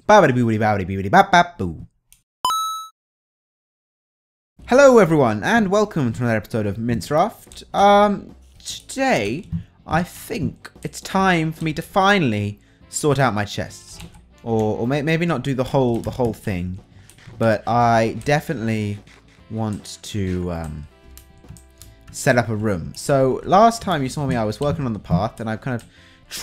Ba-ba-da-boo-boo-boo-boo-boo. Hello everyone, and welcome to another episode of MinceRaft. Today, I think it's time for me to finally sort out my chests. Or maybe not do the whole thing, but I definitely want to set up a room. So last time you saw me, I was working on the path, and I've kind of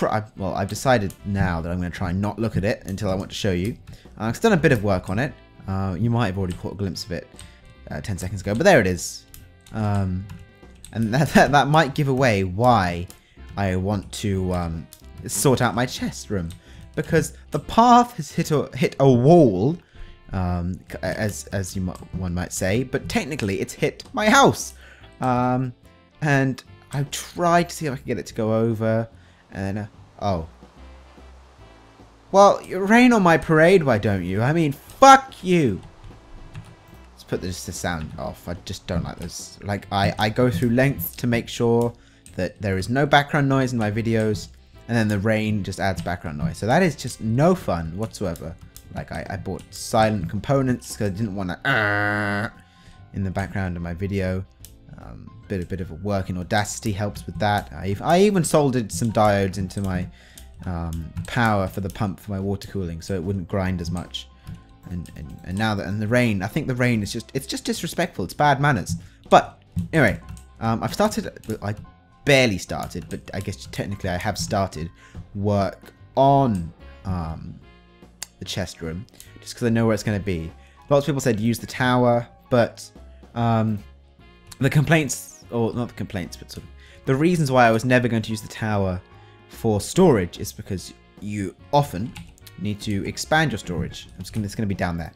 I've decided now that I'm going to try and not look at it until I want to show you. I've done a bit of work on it. You might have already caught a glimpse of it 10 seconds ago, but there it is. And that might give away why I want to sort out my chest room, because the path has hit a wall, as one might say, but technically it's hit my house. And I've tried to see if I can get it to go over. And oh, well, you rain on my parade, why don't you? I mean, fuck you. Let's put the sound off. I just don't like this. Like, I go through lengths to make sure that there is no background noise in my videos, and then the rain just adds background noise. So that is just no fun whatsoever. Like, I bought silent components because I didn't want to in the background of my video. Bit of a work in Audacity helps with that. I even soldered some diodes into my power for the pump for my water cooling, so it wouldn't grind as much. And now that the rain, I think the rain is just disrespectful. It's bad manners. But anyway, I've started. I barely started, but I guess technically I have started work on the chest room, just because I know where it's going to be. Lots of people said use the tower, but the complaints. Or not the complaints, but sort of the reasons why I was never going to use the tower for storage is because you often need to expand your storage. It's going to be down there.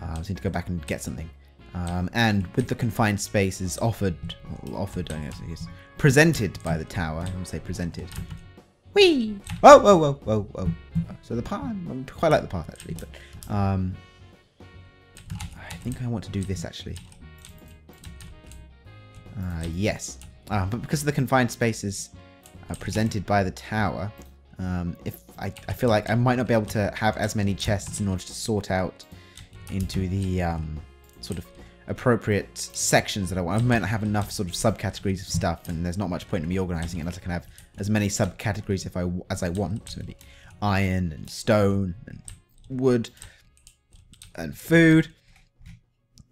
I just need to go back and get something. And with the confined spaces offered, I guess, presented by the tower. I don't say presented. Whee! Whoa! So the path, I quite like the path actually, but I think I want to do this actually. Yes, but because of the confined spaces presented by the tower, if I feel like I might not be able to have as many chests in order to sort out into the sort of appropriate sections that I want. I might not have enough sort of subcategories of stuff, and there's not much point in me organizing it unless I can have as many subcategories as I want. So maybe iron and stone and wood and food.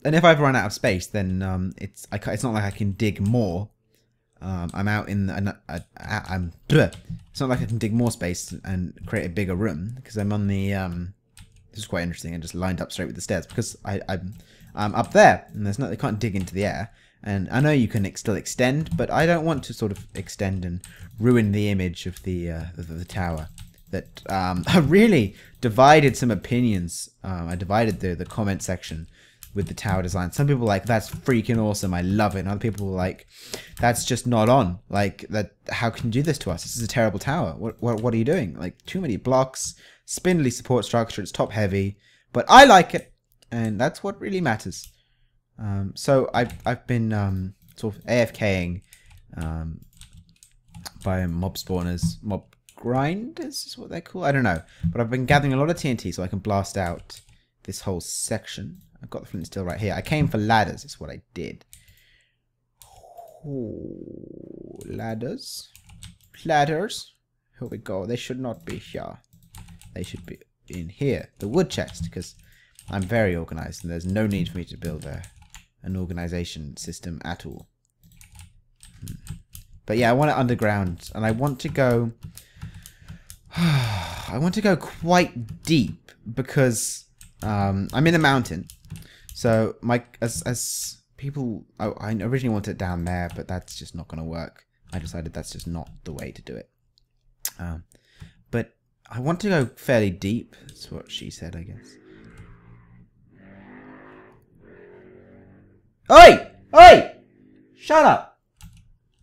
And if I've run out of space, then it's not like I can dig more. I'm out in it's not like I can dig more space and create a bigger room, because I'm on the this is quite interesting. I just lined up straight with the stairs because I'm up there and there's no, they can't dig into the air. And I know you can still extend, but I don't want to sort of extend and ruin the image of the tower. That I really divided some opinions. I divided the comment section with the tower design. Some people were like, that's freaking awesome, I love it. And other people were like, that's just not on. Like, that, how can you do this to us? This is a terrible tower. What are you doing? like, too many blocks, spindly support structure, it's top heavy. But I like it, and that's what really matters. So I've been sort of AFKing by mob spawners, mob grinders is what they're called. I don't know. But I've been gathering a lot of TNT so I can blast out this whole section. I've got the flint steel right here. I came for ladders, is what I did. Oh, ladders. Ladders. Here we go. They should not be here. They should be in here. The wood chest, because I'm very organized and there's no need for me to build an organization system at all. But yeah, I want it underground, and I want to go I want to go quite deep, because I'm in a mountain. So as people, I originally wanted it down there, but that's just not going to work. I decided that's just not the way to do it. But I want to go fairly deep. That's what she said, I guess. Oi! Oi! Shut up!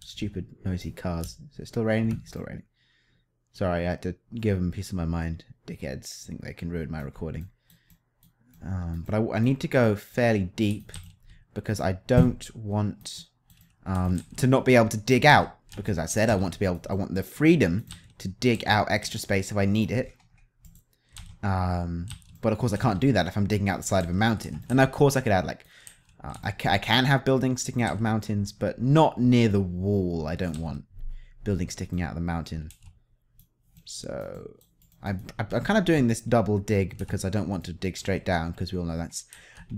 Stupid noisy cars. Is it still raining? Still raining. Sorry, I had to give them a piece of my mind. Dickheads think they can ruin my recording. But I need to go fairly deep, because I don't want to not be able to dig out. Because I said I want the freedom to dig out extra space if I need it. But of course I can't do that if I'm digging out the side of a mountain. And of course I could add like, I can have buildings sticking out of mountains, but not near the wall. I don't want buildings sticking out of the mountain. So I'm kind of doing this double dig because I don't want to dig straight down because we all know that's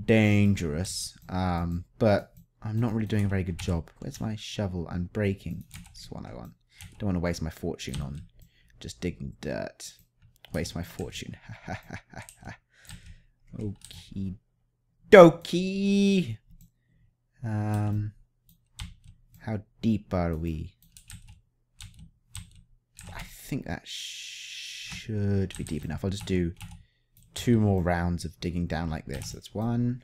dangerous. But I'm not really doing a very good job. Where's my shovel? I'm breaking. That's what I want. Don't want to waste my fortune on just digging dirt. Waste my fortune. Okie dokie. How deep are we? I think that should be deep enough. I'll just do 2 more rounds of digging down like this. That's 1,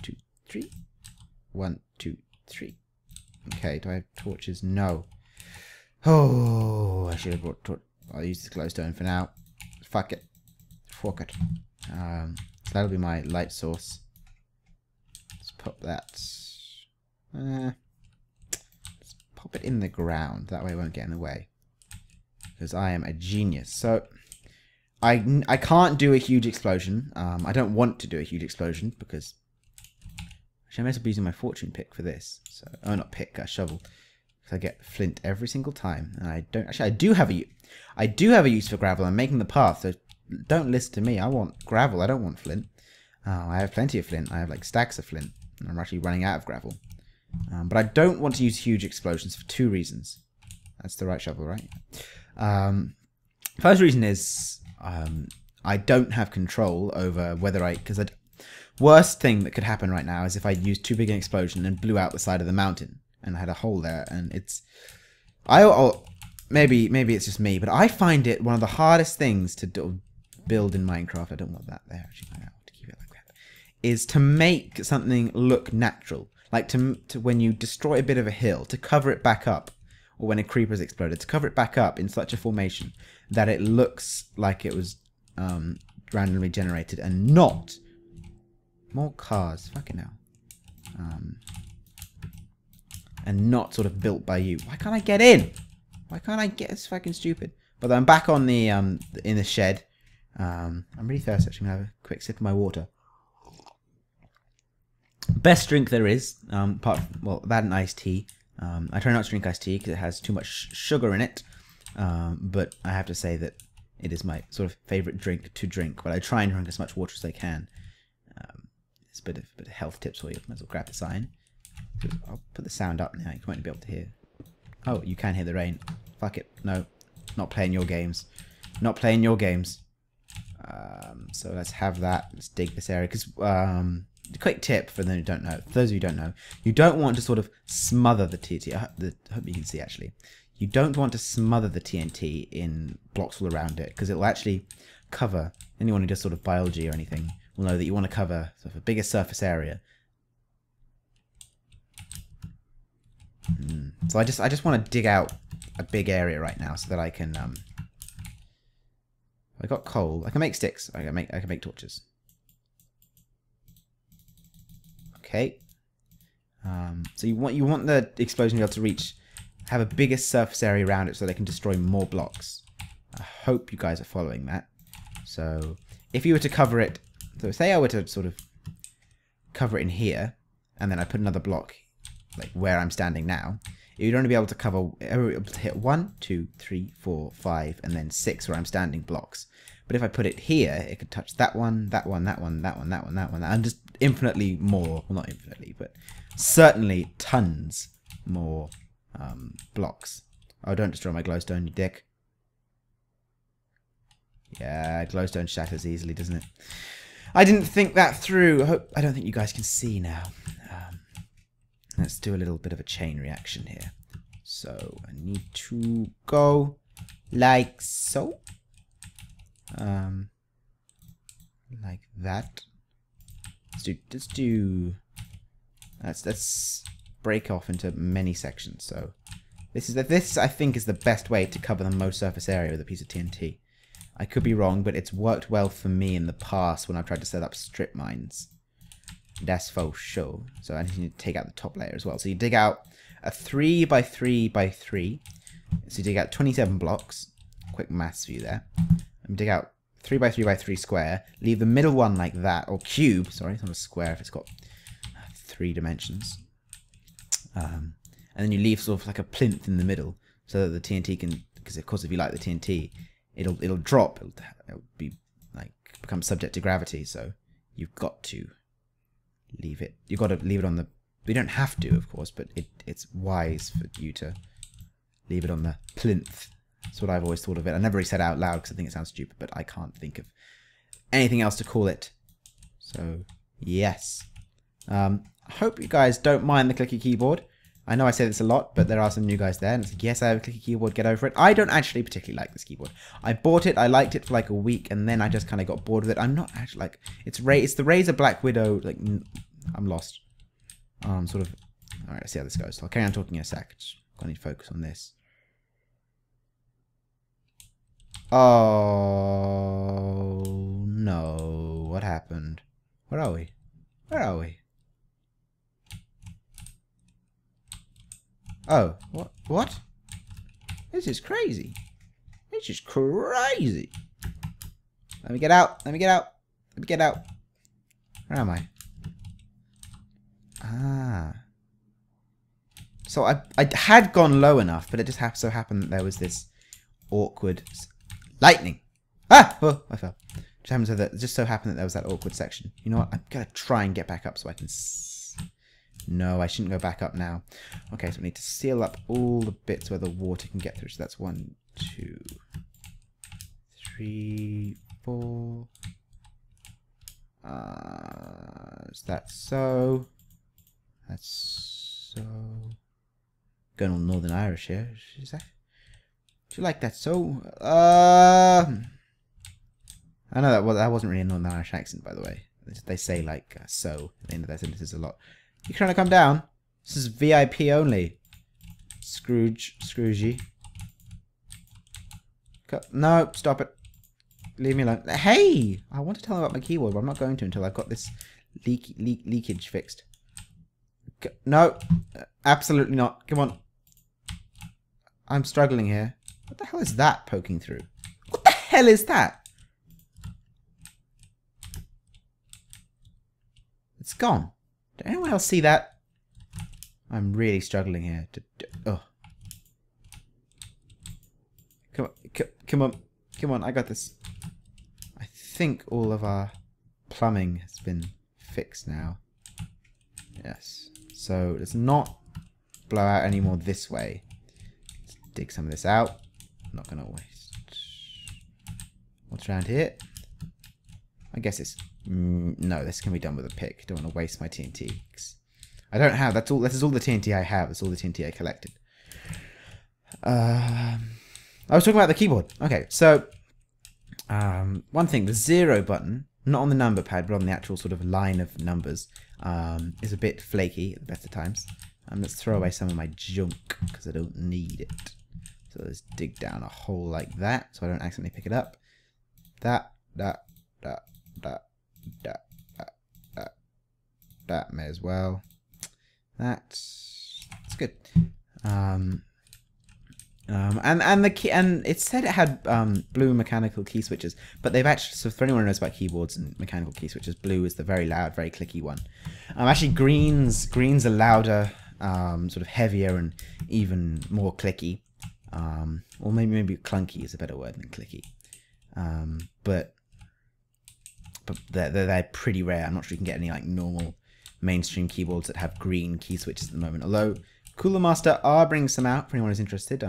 2, 3. 1, 2, 3. Okay, do I have torches? No. Oh, I should have brought torch. I'll use the glowstone for now. Fuck it. Fuck it. So that'll be my light source. Let's pop that. Let's pop it in the ground. That way it won't get in the way. Because I am a genius. So I can't do a huge explosion. I don't want to do a huge explosion because actually I might be using my fortune pick for this. So not pick, a shovel. Because I get flint every single time, and I don't. Actually, I do have a use for gravel. I'm making the path, so don't listen to me. I want gravel. I don't want flint. I have plenty of flint. I have like stacks of flint. And I'm actually running out of gravel. But I don't want to use huge explosions for 2 reasons. That's the right shovel, right? First reason is I don't have control over whether because worst thing that could happen right now is if I used too big an explosion and blew out the side of the mountain and I had a hole there, and it's maybe it's just me, but I find it one of the hardest things to build in Minecraft. I don't want that there. Actually, I want to keep it like that. Is to make something look natural, like to when you destroy a bit of a hill, to cover it back up, or when a creeper's exploded, to cover it back up in such a formation that it looks like it was randomly generated and not more cars. Fucking hell. And not sort of built by you. Why can't I get in? Why can't I get? It's fucking stupid. But I'm back on the in the shed. I'm really thirsty. Actually, I'm gonna have a quick sip of my water. Best drink there is, apart from, well, that and iced tea. I try not to drink iced tea because it has too much sugar in it. But I have to say that it is my sort of favorite drink to drink. But I try and drink as much water as I can. It's a bit of health tips for you. Might as well grab the sign. I'll put the sound up now. You won't be able to hear. Oh, you can hear the rain. Fuck it. No, not playing your games. Not playing your games. So let's have that. Let's dig this area. Because quick tip for those who don't know. For those of you who don't know, you don't want to sort of smother the TNT. I hope you can see actually. You don't want to smother the TNT in blocks all around it because it will actually cover. Anyone who does sort of biology or anything will know that you want to cover sort of a bigger surface area. So I just want to dig out a big area right now so that I can I got coal. I can make sticks. I can make torches. Okay. So you want the explosion to be able to have a bigger surface area around it so they can destroy more blocks. I hope you guys are following that. So if you were to cover it, so say I were to sort of cover it in here, and then I put another block like where I'm standing now, you'd only be able to cover, able to hit 1, 2, 3, 4, 5, and then 6 where I'm standing blocks. But if I put it here, it could touch that one, that one, that one, that one, that one, that one, and just infinitely more. Well, not infinitely, but certainly tons more blocks. Oh, don't destroy my glowstone, you dick. Yeah, glowstone shatters easily, doesn't it? I didn't think that through. I don't think you guys can see now. Let's do a little bit of a chain reaction here. So I need to go like so. Like that. Let's break off into many sections. So this I think is the best way to cover the most surface area with a piece of TNT. I could be wrong, but it's worked well for me in the past when I've tried to set up strip mines. That's for sure. So I need to take out the top layer as well. So you dig out a 3 by 3 by 3. So you dig out 27 blocks. Quick maths for you there. And dig out 3 by 3 by 3 square. Leave the middle one like that, or cube. Sorry, it's not a square if it's got 3 dimensions. And then you leave sort of like a plinth in the middle, so that the TNT can, because of course if you light the TNT, it'll drop. It'll be like become subject to gravity. So you've got to leave it. You've got to leave it on the. You don't have to, of course, but it's wise for you to leave it on the plinth. That's what I've always thought of it. I never really said it out loud because I think it sounds stupid, but I can't think of anything else to call it. So, yes. I hope you guys don't mind the clicky keyboard. I know I say this a lot, but there are some new guys there, and it's like, yes, I have a clicky keyboard, get over it. I don't actually particularly like this keyboard. I bought it, I liked it for like a week, and then I just kind of got bored with it. I'm not actually like, it's the Razer Black Widow, like, I'm lost. Sort of, alright, let's see how this goes. I'll carry on talking in a sec. Just I need to focus on this. Oh no, what happened? Where are we? Where are we? Oh, what? This is crazy. This is crazy. Let me get out. Let me get out. Let me get out. Where am I? Ah. So I had gone low enough, but it just so happened that there was this awkward lightning. Ah! Oh, I fell. Just so happened that there was that awkward section. You know what? I'm gonna try and get back up so I can. No, I shouldn't go back up now. Okay, so we need to seal up all the bits where the water can get through. So that's 1, 2, 3, 4. Is that so? That's so. Going all Northern Irish here. Is that? Do you like that so? I know that wasn't really a Northern Irish accent, by the way. They say like so at the end of their sentences a lot. You trying to come down? This is VIP only. Scroogey. No, stop it. Leave me alone. Hey! I want to tell them about my keyboard, but I'm not going to until I've got this leakage fixed. No, absolutely not. Come on. I'm struggling here. What the hell is that poking through? What the hell is that? It's gone. Did anyone else see that? I'm really struggling here. Oh. Come on, I got this. I think all of our plumbing has been fixed now. Yes. So let's not blow out any more this way. Let's dig some of this out. I'm not going to waste. What's around here? I guess it's... no, this can be done with a pick. Don't want to waste my TNT. I don't have... That's all. This is all the TNT I have. It's all the TNT I collected. I was talking about the keyboard. Okay, so... one thing. The 0 button, not on the number pad, but on the actual sort of line of numbers, is a bit flaky at the best of times. Let's throw away some of my junk, because I don't need it. So let's dig down a hole like that, so I don't accidentally pick it up. That may as well. That's good. And the key, and it said it had blue mechanical key switches, but they've actually, so for anyone who knows about keyboards and mechanical key switches, blue is the very loud, very clicky one. Actually, greens are louder, sort of heavier and even more clicky. Or maybe clunky is a better word than clicky. But they're pretty rare. I'm not sure you can get any like normal mainstream keyboards that have green key switches at the moment. Although Cooler Master are bringing some out for anyone who's interested.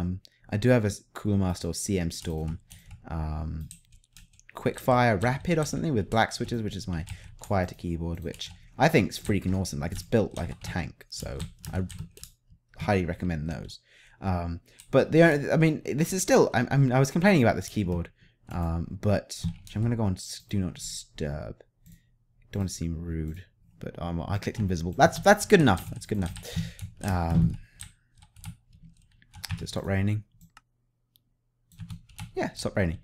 I do have a Cooler Master or CM Storm Quickfire Rapid or something with black switches, which is my quieter keyboard, which I think is freaking awesome. Like, it's built like a tank, so I highly recommend those. But I mean, this is still. I was complaining about this keyboard, but I'm gonna go on Do Not Disturb. Don't want to seem rude, but I clicked invisible. That's good enough. That's good enough. Did it stop raining? Yeah, stop raining.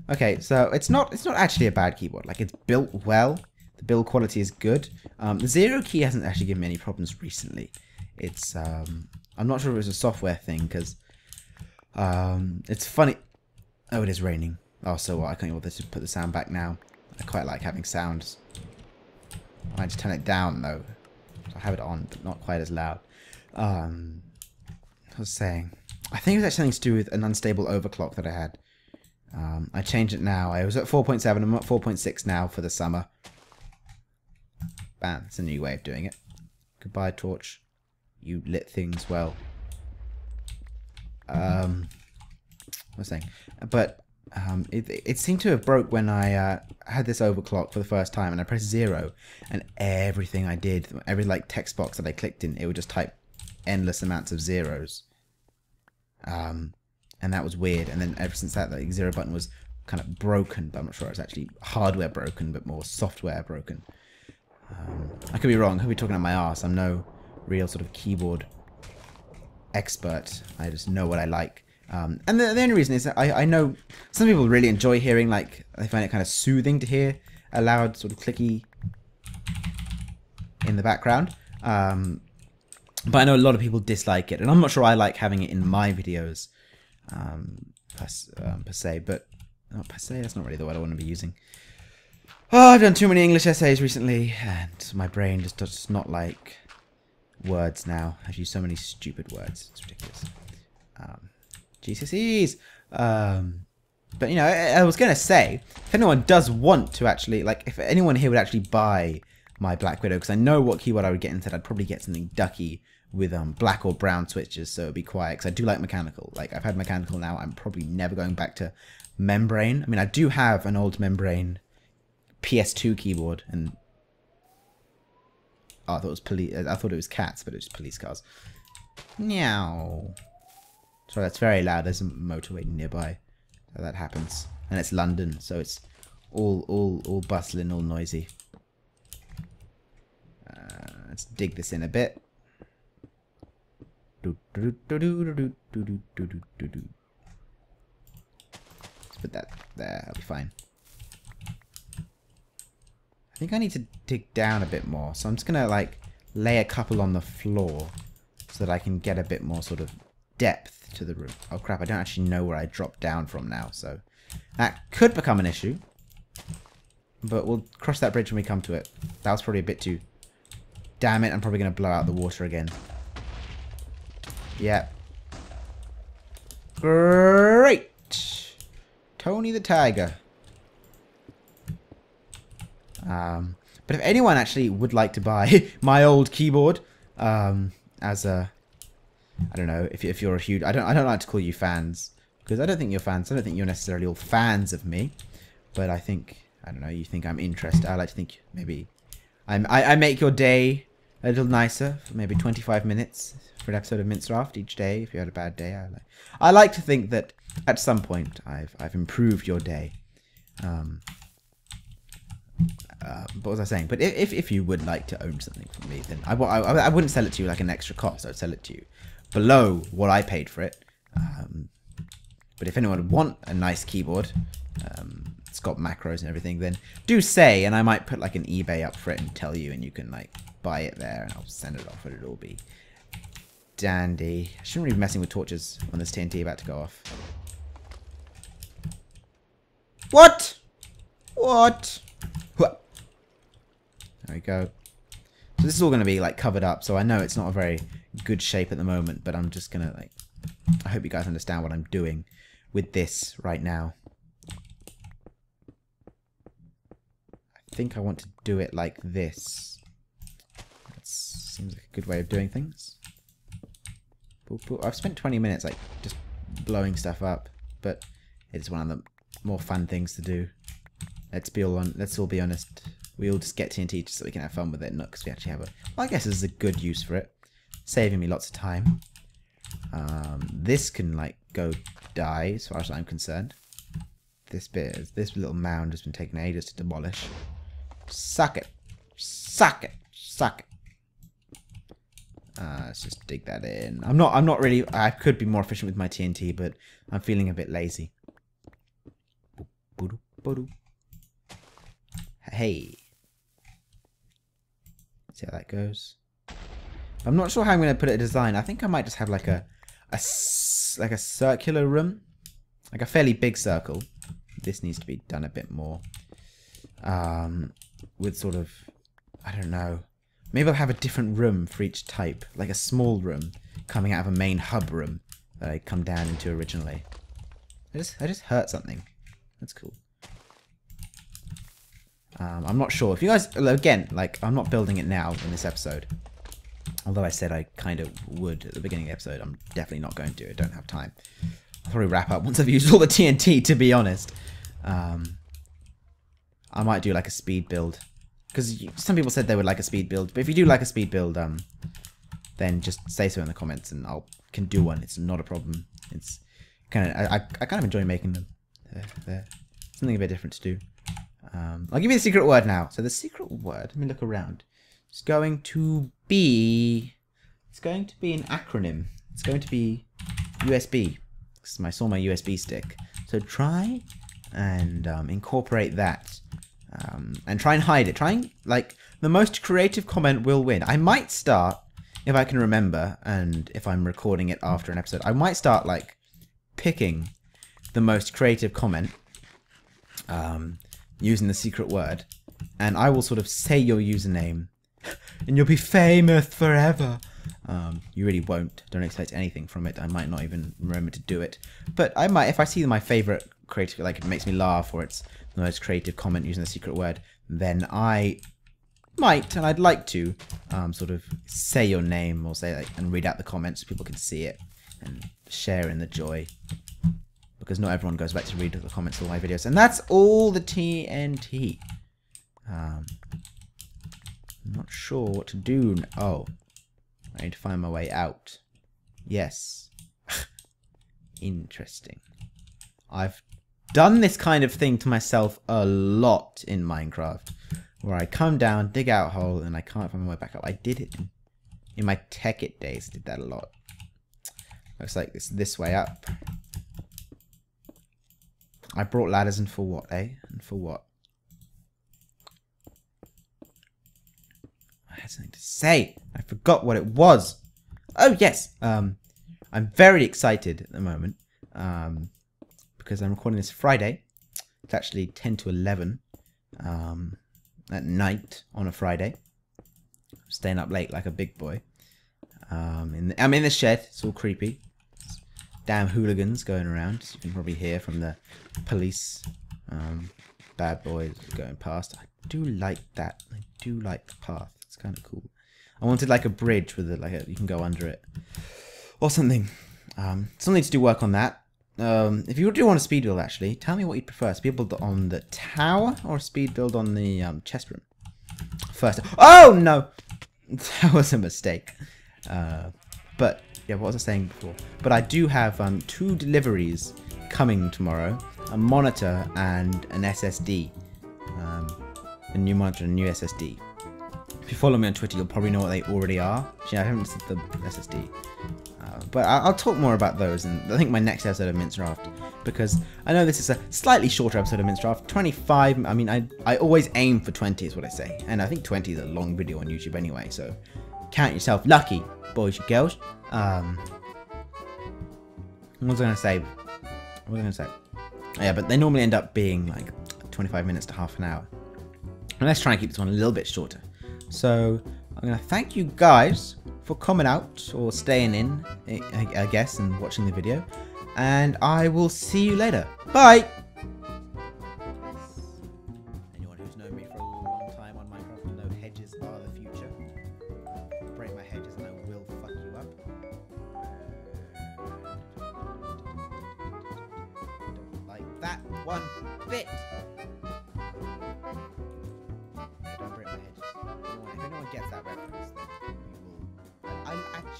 Okay, so it's not actually a bad keyboard. Like, it's built well. The build quality is good. The 0 key hasn't actually given me any problems recently. It's I'm not sure if it was a software thing, because it's funny. Oh, it is raining. Oh, so what? I can't even put the sound back now. I quite like having sounds. I might just turn it down though. I have it on, but not quite as loud. I was saying, I think it was actually something to do with an unstable overclock that I had. I changed it now. I was at 4.7. I'm at 4.6 now for the summer. Bam, it's a new way of doing it. Goodbye, torch. You lit things well. I was saying, but it seemed to have broke when I had this overclock for the first time, and I pressed 0, and everything I did, every like text box that I clicked in, it would just type endless amounts of zeros. And that was weird. And then ever since that, the 0 button was kind of broken, but I'm not sure it's actually hardware broken, but more software broken. I could be wrong. I could be talking out my arse. I'm no real sort of keyboard expert. I just know what I like. And the only reason is that I know some people really enjoy hearing, like, they find it kind of soothing to hear a loud sort of clicky in the background. But I know a lot of people dislike it, and I'm not sure I like having it in my videos per se, but not per se, that's not really the word I want to be using. Oh, I've done too many English essays recently, and my brain just does not like words now. I've used so many stupid words, it's ridiculous. GCSEs! But, you know, I was going to say, if anyone does want to actually, like, if anyone here would actually buy my Black Widow, because I know what keyboard I would get instead, I'd probably get something ducky with black or brown switches, so it'd be quiet, because I do like mechanical. Like, I've had mechanical now, I'm probably never going back to membrane. I mean, I do have an old membrane PS2 keyboard, and oh, I thought it was police. I thought it was cats, but it was police cars. Meow. Sorry, that's very loud. There's a motorway nearby, so that happens, and it's London, so it's all bustling, all noisy. Let's dig this in a bit. Let's put that there. That'll be fine. I think I need to dig down a bit more, so I'm just gonna like lay a couple on the floor so that I can get a bit more sort of depth to the room. Oh crap, I don't actually know where I dropped down from now, so that could become an issue, but we'll cross that bridge when we come to it. That was probably a bit too... Damn it, I'm probably gonna blow out the water again. Yep. Great! Tony the Tiger. But if anyone actually would like to buy my old keyboard, as a, I don't know, if you're a huge, I don't like to call you fans, because I don't think you're fans. I don't think you're necessarily all fans of me, but I think, I don't know, you think I'm interested. I like to think maybe I make your day a little nicer for maybe 25 minutes for an episode of MinceRaft each day. If you had a bad day, I like to think that at some point I've improved your day. What was I saying? But if you would like to own something from me, then I wouldn't sell it to you like an extra cost. I'd sell it to you below what I paid for it. But if anyone would want a nice keyboard, it's got macros and everything, then do say, and I might put like an eBay up for it and tell you, and you can like buy it there, and I'll send it off, and it'll be dandy. I shouldn't really be messing with torches when there's TNT about to go off. What? What? There we go. So this is all going to be like covered up, so I know it's not a very good shape at the moment, but I'm just going to like, I hope you guys understand what I'm doing with this right now. I think I want to do it like this. That seems like a good way of doing things. I've spent 20 minutes like just blowing stuff up, but it's one of the more fun things to do. Let's all be honest. We all just get TNT just so we can have fun with it, not because we actually have a... Well, I guess this is a good use for it. Saving me lots of time. This can, like, go die, as far as I'm concerned. This little mound has been taking ages to demolish. Suck it. Suck it. Suck it. Let's just dig that in. I'm not really... I could be more efficient with my TNT, but I'm feeling a bit lazy. Hey. See how that goes. I'm not sure how I'm going to put it in design. I think I might just have like a circular room, like a fairly big circle. this needs to be done a bit more. With sort of, I don't know. Maybe I'll have a different room for each type. Like a small room coming out of a main hub room that I come down into originally. I just hurt something. That's cool. I'm not sure. If you guys, again, like, I'm not building it now in this episode. Although I said I kind of would at the beginning of the episode. I'm definitely not going to. I don't have time. I'll probably wrap up once I've used all the TNT, to be honest. I might do like a speed build. Because some people said they would like a speed build. But if you do like a speed build, then just say so in the comments and can do one. It's not a problem. It's kind of, I kind of enjoy making them. They're something a bit different to do. I'll give you the secret word now. So the secret word, let me look around. It's going to be an acronym. It's going to be USB. I saw my USB stick. So try and incorporate that. And try and hide it. Like, the most creative comment will win. I might start, if I can remember, and if I'm recording it after an episode, I might start, like, picking the most creative comment, using the secret word, and I will sort of say your username, and you'll be famous forever. You really won't. Don't expect anything from it. I might not even remember to do it. But I might, if I see my favorite creative, like it makes me laugh, or it's the most creative comment using the secret word, then I might, and I'd like to, sort of say your name, or say, like, and read out the comments so people can see it and share in the joy. Because not everyone goes back to read the comments of all my videos. And that's all the TNT. I'm not sure what to do. Oh. I need to find my way out. Yes. Interesting. I've done this kind of thing to myself a lot in Minecraft. Where I come down, dig out a hole, and I can't find my way back up. I did it in my Tech It days. I did that a lot. Looks like it's this way up. I brought ladders, and for what, eh? And for what? I had something to say. I forgot what it was. Oh, yes. I'm very excited at the moment. Because I'm recording this Friday. It's actually 10 to 11. At night on a Friday. I'm staying up late like a big boy. I'm in the shed. It's all creepy. Damn hooligans going around. You can probably hear from the police. Bad boys going past. I do like that. I do like the path. It's kind of cool. I wanted like a bridge with you can go under it. Or something. Something to do work on that. If you do want a speed build, actually, tell me what you prefer. Speed build on the tower or a speed build on the chest room? First. Oh, no! That was a mistake. But, yeah, what was I saying before? But I do have 2 deliveries coming tomorrow. A monitor and an SSD. A new monitor and a new SSD. If you follow me on Twitter, you'll probably know what they already are. Actually, I haven't said the SSD. But I'll talk more about those in, I think, my next episode of MinceRaft. Because I know this is a slightly shorter episode of MinceRaft. 25, I mean, I always aim for 20 is what I say. And I think 20 is a long video on YouTube anyway, so count yourself lucky, boys and girls. What was I going to say? What was I going to say? Yeah, but they normally end up being like 25 minutes to half an hour. And let's try and keep this one a little bit shorter. So I'm going to thank you guys for coming out or staying in, I guess, and watching the video. And I will see you later. Bye! Anyone who's known me for a long time on Minecraft will know hedges are the future. Break my hedges and I will fuck you up. Don't like that one bit! Don't break my hedges. If anyone gets that reference,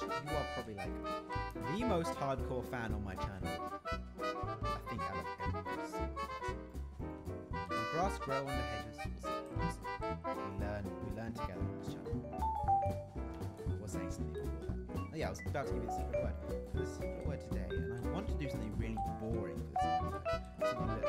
then you are probably like the most hardcore fan on my channel. I think out of everyone. The grass grow on the hedges. We learn together on this channel. I was saying something before that. Oh, yeah, I was about to give you the secret word. For the secret word today, and I want to do something really boring for the secret word. Something that